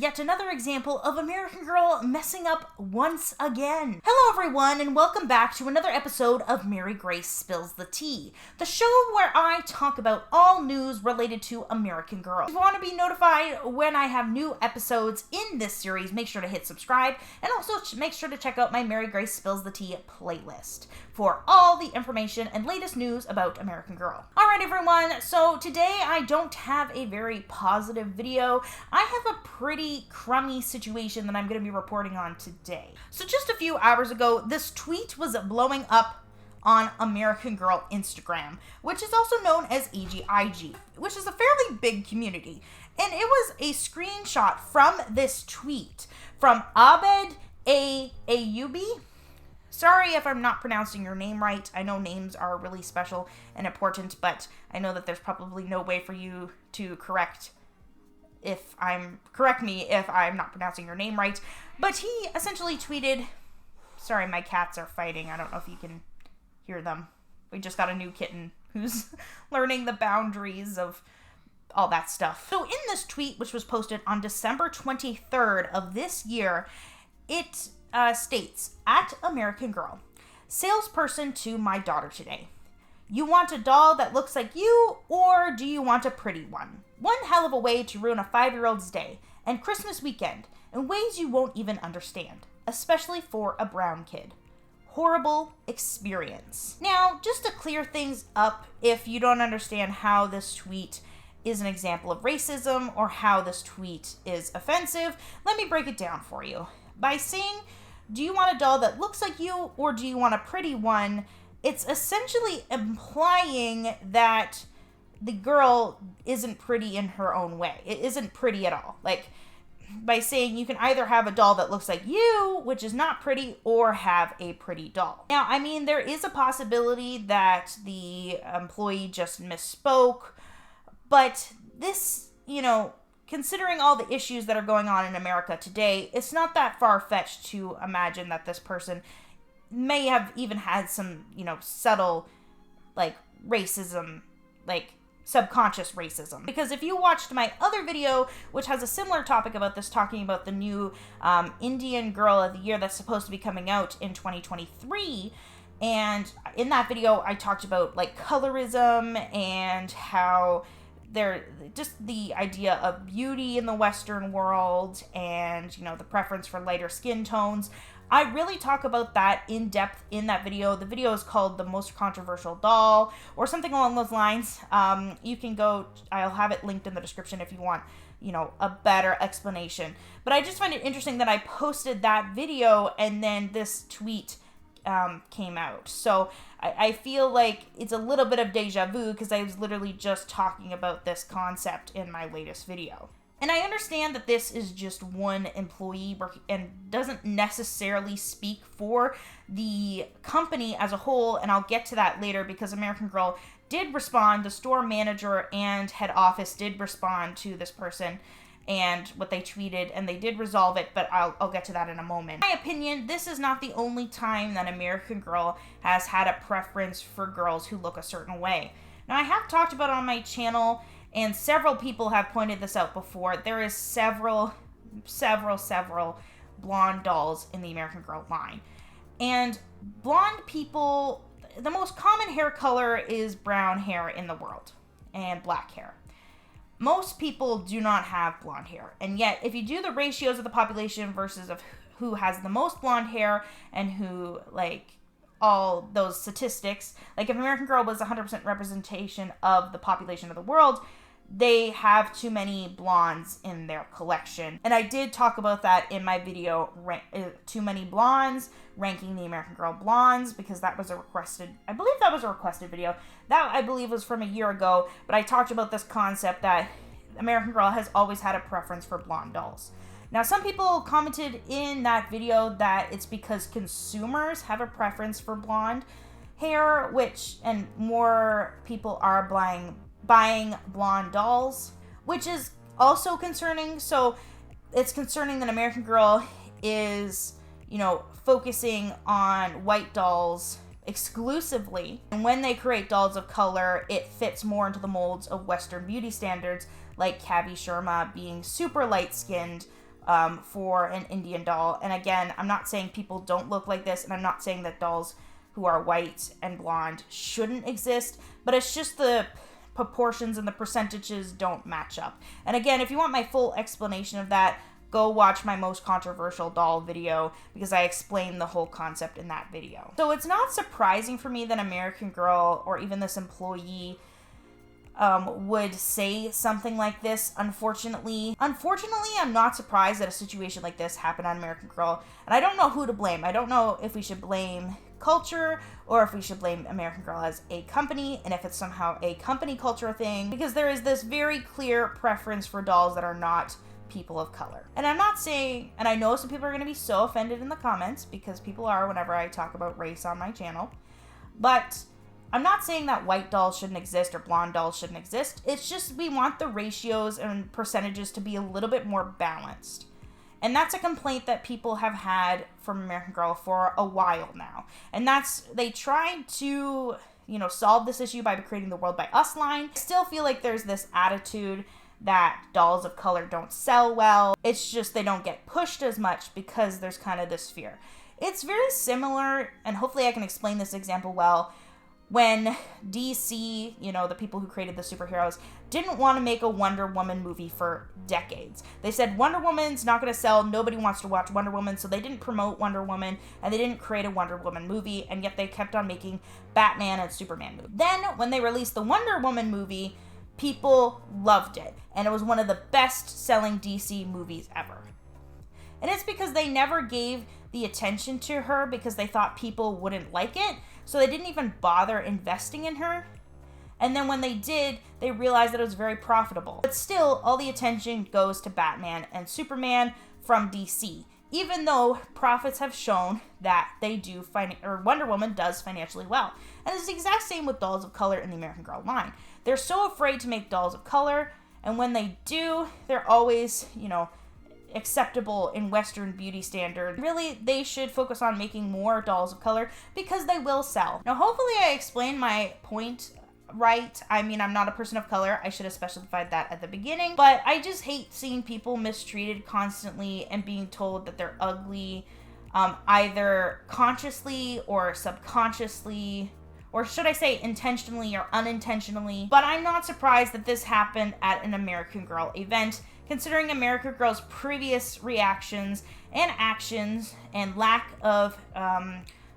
yet another example of American Girl messing up once again. Hello everyone, and welcome back to another episode of Mary Grace Spills the Tea, the show where I talk about all news related to American Girl. If you want to be notified when I have new episodes in this series, make sure to hit subscribe, and also make sure to check out my Mary Grace Spills the Tea playlist for all the information and latest news about American Girl. Alright everyone, so today I don't have a very positive video. I have a pretty crummy situation that I'm going to be reporting on today. So just a few hours ago, this tweet was blowing up on American Girl Instagram, which is also known as AGIG, which is a fairly big community. And it was a screenshot from this tweet from Abed Ayubi. Sorry if I'm not pronouncing your name right. I know names are really special and important, but I know that there's probably no way for you to correct me if I'm not pronouncing your name right. But he essentially tweeted, sorry, my cats are fighting. I don't know if you can hear them. We just got a new kitten who's learning the boundaries of all that stuff. So in this tweet, which was posted on December 23rd of this year, it states, at American Girl, salesperson to my daughter today. You want a doll that looks like you, or do you want a pretty one? One hell of a way to ruin a 5-year-old's day and Christmas weekend in ways you won't even understand, especially for a brown kid. Horrible experience. Now, just to clear things up, if you don't understand how this tweet is an example of racism or how this tweet is offensive, let me break it down for you. By saying, do you want a doll that looks like you, or do you want a pretty one? It's essentially implying that the girl isn't pretty in her own way. It isn't pretty at all. Like, by saying you can either have a doll that looks like you, which is not pretty, or have a pretty doll. Now, I mean, there is a possibility that the employee just misspoke, but this, considering all the issues that are going on in America today, it's not that far-fetched to imagine that this person may have even had some, subtle, racism, subconscious racism. Because if you watched my other video, which has a similar topic about this, talking about the new Indian Girl of the Year that's supposed to be coming out in 2023, and in that video, I talked about, colorism and how just the idea of beauty in the Western world and, the preference for lighter skin tones. I really talk about that in depth in that video. The video is called The Most Controversial Doll or something along those lines. You can go, I'll have it linked in the description if you want, a better explanation. But I just find it interesting that I posted that video and then this tweet came out. So I feel like it's a little bit of deja vu because I was literally just talking about this concept in my latest video. And I understand that this is just one employee and doesn't necessarily speak for the company as a whole, and I'll get to that later because American Girl did respond. The store manager and head office did respond to this person and what they tweeted, and they did resolve it, but I'll get to that in a moment. In my opinion, this is not the only time that American Girl has had a preference for girls who look a certain way. Now, I have talked about it on my channel, and several people have pointed this out before. There is several blonde dolls in the American Girl line. And blonde people, the most common hair color is brown hair in the world, and black hair. Most people do not have blonde hair, and yet if you do the ratios of the population versus of who has the most blonde hair and who, all those statistics, if American Girl was 100% representation of the population of the world, they have too many blondes in their collection. And I did talk about that in my video, Too Many Blondes, ranking the American Girl blondes, because that was a requested video. That, I believe, was from a year ago, but I talked about this concept that American Girl has always had a preference for blonde dolls. Now, some people commented in that video that it's because consumers have a preference for blonde hair, and more people are buying blonde dolls, which is also concerning. So it's concerning that American Girl is, focusing on white dolls exclusively. And when they create dolls of color, it fits more into the molds of Western beauty standards, like Kavi Sharma being super light-skinned, for an Indian doll. And again, I'm not saying people don't look like this, and I'm not saying that dolls who are white and blonde shouldn't exist, but it's just the proportions and the percentages don't match up. And again, if you want my full explanation of that, go watch my most controversial doll video, because I explain the whole concept in that video. So it's not surprising for me that American Girl, or even this employee, would say something like this. Unfortunately, I'm not surprised that a situation like this happened on American Girl, and I don't know who to blame. I don't know if we should blame culture or if we should blame American Girl as a company, and if it's somehow a company culture thing, because there is this very clear preference for dolls that are not people of color. And I'm not saying, and I know some people are going to be so offended in the comments, because people are whenever I talk about race on my channel, but I'm not saying that white dolls shouldn't exist or blonde dolls shouldn't exist. It's just we want the ratios and percentages to be a little bit more balanced. And that's a complaint that people have had from American Girl for a while now. And they tried to, solve this issue by creating the World by Us line. I still feel like there's this attitude that dolls of color don't sell well. It's just they don't get pushed as much because there's kind of this fear. It's very similar, and hopefully I can explain this example well, when DC, the people who created the superheroes, didn't want to make a Wonder Woman movie for decades. They said Wonder Woman's not going to sell, nobody wants to watch Wonder Woman, so they didn't promote Wonder Woman, and they didn't create a Wonder Woman movie, and yet they kept on making Batman and Superman movies. Then, when they released the Wonder Woman movie, people loved it, and it was one of the best-selling DC movies ever. And it's because they never gave the attention to her because they thought people wouldn't like it, so they didn't even bother investing in her. And then when they did, they realized that it was very profitable. But still, all the attention goes to Batman and Superman from DC, even though profits have shown that they do, Wonder Woman does financially well. And it's the exact same with dolls of color in the American Girl line. They're so afraid to make dolls of color, and when they do, they're always, acceptable in Western beauty standard. Really, they should focus on making more dolls of color because they will sell. Now, hopefully I explained my point right. I mean, I'm not a person of color. I should have specified that at the beginning, but I just hate seeing people mistreated constantly and being told that they're ugly, either consciously or subconsciously, or should I say intentionally or unintentionally. But I'm not surprised that this happened at an American Girl event, considering American Girl's previous reactions and actions and lack of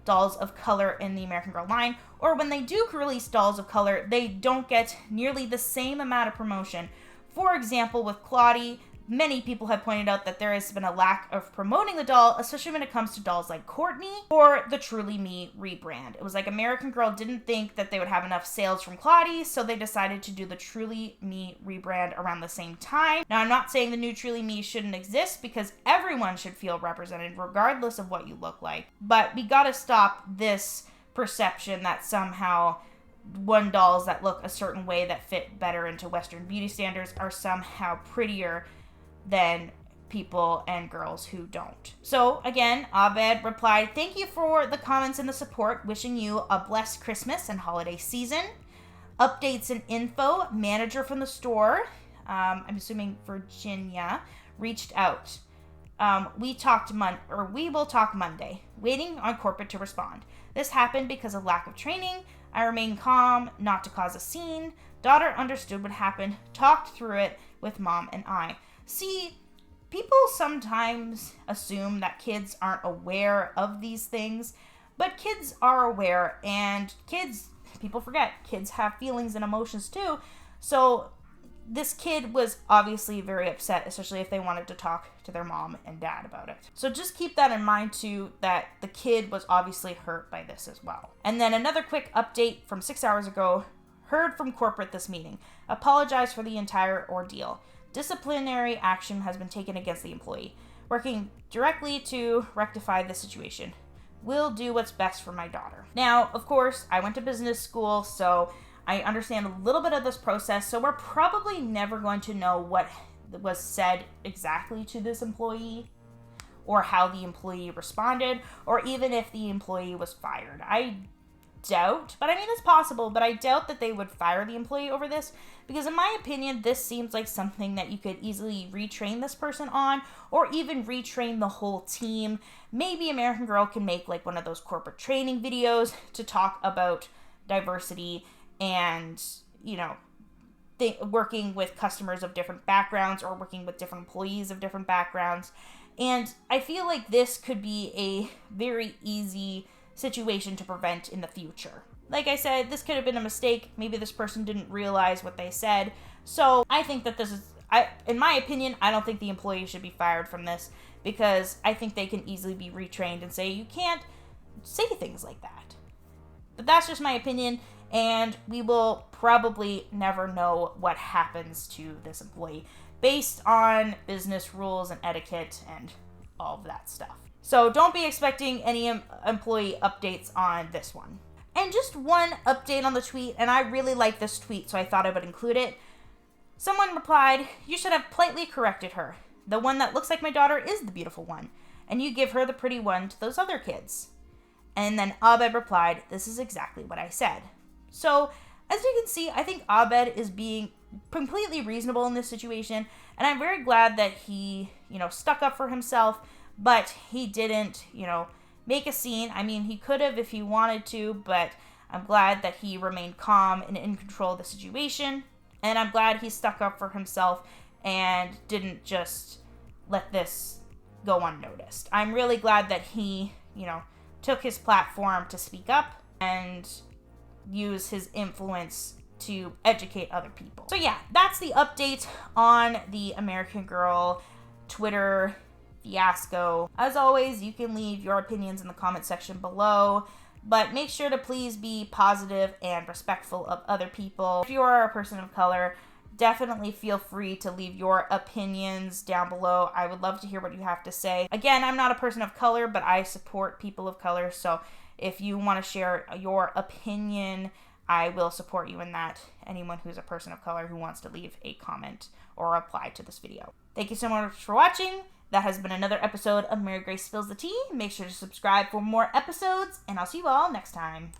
dolls of color in the American Girl line, or when they do release dolls of color, they don't get nearly the same amount of promotion. For example, with Claudie, many people have pointed out that there has been a lack of promoting the doll, especially when it comes to dolls like Courtney or the Truly Me rebrand. It was like American Girl didn't think that they would have enough sales from Claudie, so they decided to do the Truly Me rebrand around the same time. Now, I'm not saying the new Truly Me shouldn't exist, because everyone should feel represented regardless of what you look like. But we gotta stop this perception that somehow dolls that look a certain way that fit better into Western beauty standards are somehow prettier than people and girls who don't. So again, Abed replied, "Thank you for the comments and the support. Wishing you a blessed Christmas and holiday season. Updates and info. Manager from the store, I'm assuming Virginia, reached out. We will talk Monday. Waiting on corporate to respond. This happened because of lack of training. I remained calm, not to cause a scene. Daughter understood what happened, talked through it with mom and I." See, people sometimes assume that kids aren't aware of these things, but kids are aware, and people forget, kids have feelings and emotions too. So this kid was obviously very upset, especially if they wanted to talk to their mom and dad about it. So just keep that in mind too, that the kid was obviously hurt by this as well. And then another quick update from 6 hours ago. Heard from corporate this meeting. Apologize for the entire ordeal. Disciplinary action has been taken against the employee. Working directly to rectify the situation. Will do what's best for my daughter. Now, of course, I went to business school, so I understand a little bit of this process, so we're probably never going to know what was said exactly to this employee, or how the employee responded, or even if the employee was fired. I doubt, but I mean, it's possible, but I doubt that they would fire the employee over this, because in my opinion, this seems like something that you could easily retrain this person on, or even retrain the whole team. Maybe American Girl can make like one of those corporate training videos to talk about diversity and, you know, working with customers of different backgrounds or working with different employees of different backgrounds. And I feel like this could be a very easy situation to prevent in the future. Like I said, this could have been a mistake. Maybe this person didn't realize what they said. So I think that this is, in my opinion, I don't think the employee should be fired from this, because I think they can easily be retrained and say, you can't say things like that. But that's just my opinion, and we will probably never know what happens to this employee based on business rules and etiquette and all of that stuff. So don't be expecting any employee updates on this one. And just one update on the tweet, and I really like this tweet, so I thought I would include it. Someone replied, "You should have politely corrected her. The one that looks like my daughter is the beautiful one, and you give her the pretty one to those other kids." And then Abed replied, "This is exactly what I said." So, as you can see, I think Abed is being completely reasonable in this situation, and I'm very glad that he, stuck up for himself, but he didn't, make a scene. I mean, he could have if he wanted to, but I'm glad that he remained calm and in control of the situation, and I'm glad he stuck up for himself and didn't just let this go unnoticed. I'm really glad that he, took his platform to speak up and use his influence to educate other people. So yeah, that's the update on the American Girl Twitter fiasco. As always, you can leave your opinions in the comment section below, but make sure to please be positive and respectful of other people. If you are a person of color, definitely feel free to leave your opinions down below. I would love to hear what you have to say. Again, I'm not a person of color, but I support people of color, so if you want to share your opinion, I will support you in that. Anyone who's a person of color who wants to leave a comment or reply to this video. Thank you so much for watching. That has been another episode of Mary Grace Spills the Tea. Make sure to subscribe for more episodes, and I'll see you all next time.